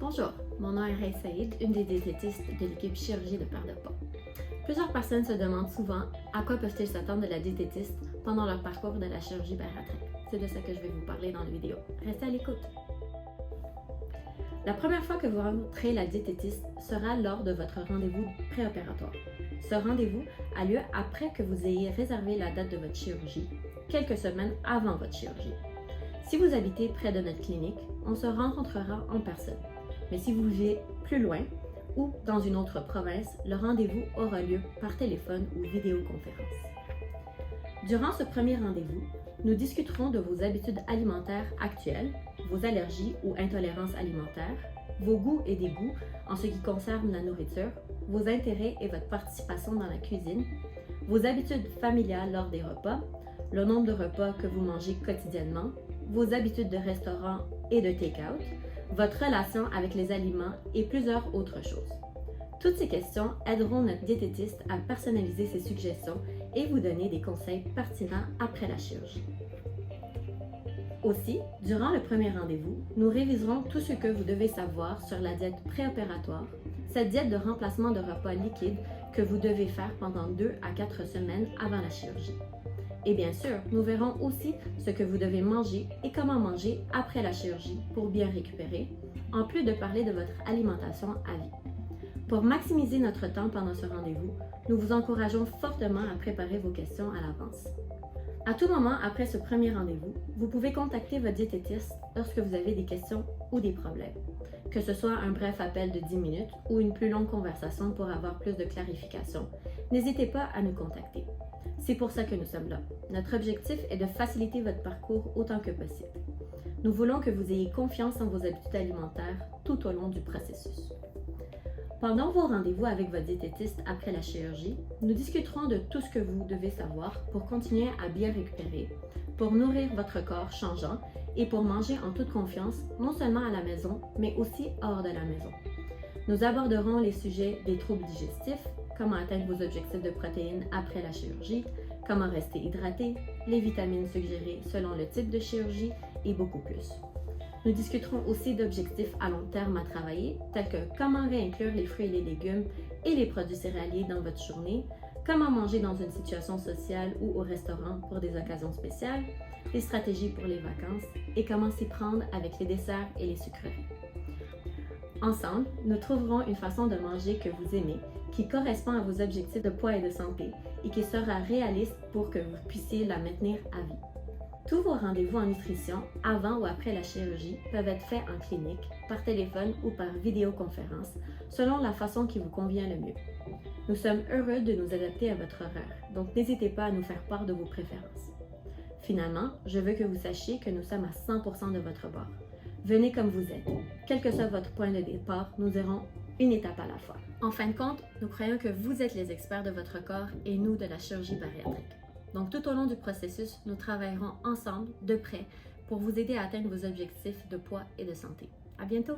Bonjour, mon nom est Ray Saïd, une des diététistes de l'équipe chirurgie de perte de poids. Plusieurs personnes se demandent souvent à quoi peuvent-ils s'attendre de la diététiste pendant leur parcours de la chirurgie bariatrique. C'est de ça que je vais vous parler dans la vidéo. Restez à l'écoute. La première fois que vous rencontrez la diététiste sera lors de votre rendez-vous préopératoire. Ce rendez-vous a lieu après que vous ayez réservé la date de votre chirurgie, quelques semaines avant votre chirurgie. Si vous habitez près de notre clinique, on se rencontrera en personne. Mais si vous vivez plus loin ou dans une autre province, le rendez-vous aura lieu par téléphone ou vidéoconférence. Durant ce premier rendez-vous, nous discuterons de vos habitudes alimentaires actuelles, vos allergies ou intolérances alimentaires, vos goûts et dégoûts en ce qui concerne la nourriture, vos intérêts et votre participation dans la cuisine, vos habitudes familiales lors des repas, le nombre de repas que vous mangez quotidiennement, vos habitudes de restaurant et de take-out, votre relation avec les aliments et plusieurs autres choses. Toutes ces questions aideront notre diététiste à personnaliser ses suggestions et vous donner des conseils pertinents après la chirurgie. Aussi, durant le premier rendez-vous, nous réviserons tout ce que vous devez savoir sur la diète préopératoire, cette diète de remplacement de repas liquides que vous devez faire pendant 2 à 4 semaines avant la chirurgie. Et bien sûr, nous verrons aussi ce que vous devez manger et comment manger après la chirurgie pour bien récupérer, en plus de parler de votre alimentation à vie. Pour maximiser notre temps pendant ce rendez-vous, nous vous encourageons fortement à préparer vos questions à l'avance. À tout moment après ce premier rendez-vous, vous pouvez contacter votre diététiste lorsque vous avez des questions ou des problèmes. Que ce soit un bref appel de 10 minutes ou une plus longue conversation pour avoir plus de clarification, n'hésitez pas à nous contacter. C'est pour ça que nous sommes là. Notre objectif est de faciliter votre parcours autant que possible. Nous voulons que vous ayez confiance en vos habitudes alimentaires tout au long du processus. Pendant vos rendez-vous avec votre diététiste après la chirurgie, nous discuterons de tout ce que vous devez savoir pour continuer à bien récupérer, pour nourrir votre corps changeant et pour manger en toute confiance, non seulement à la maison, mais aussi hors de la maison. Nous aborderons les sujets des troubles digestifs, comment atteindre vos objectifs de protéines après la chirurgie, comment rester hydraté, les vitamines suggérées selon le type de chirurgie et beaucoup plus. Nous discuterons aussi d'objectifs à long terme à travailler, tels que comment réinclure les fruits et les légumes et les produits céréaliers dans votre journée, comment manger dans une situation sociale ou au restaurant pour des occasions spéciales, les stratégies pour les vacances et comment s'y prendre avec les desserts et les sucreries. Ensemble, nous trouverons une façon de manger que vous aimez, qui correspond à vos objectifs de poids et de santé et qui sera réaliste pour que vous puissiez la maintenir à vie. Tous vos rendez-vous en nutrition, avant ou après la chirurgie, peuvent être faits en clinique, par téléphone ou par vidéoconférence, selon la façon qui vous convient le mieux. Nous sommes heureux de nous adapter à votre horaire, donc n'hésitez pas à nous faire part de vos préférences. Finalement, je veux que vous sachiez que nous sommes à 100% de votre bord. Venez comme vous êtes. Quel que soit votre point de départ, nous irons une étape à la fois. En fin de compte, nous croyons que vous êtes les experts de votre corps et nous de la chirurgie bariatrique. Donc tout au long du processus, nous travaillerons ensemble, de près, pour vous aider à atteindre vos objectifs de poids et de santé. À bientôt!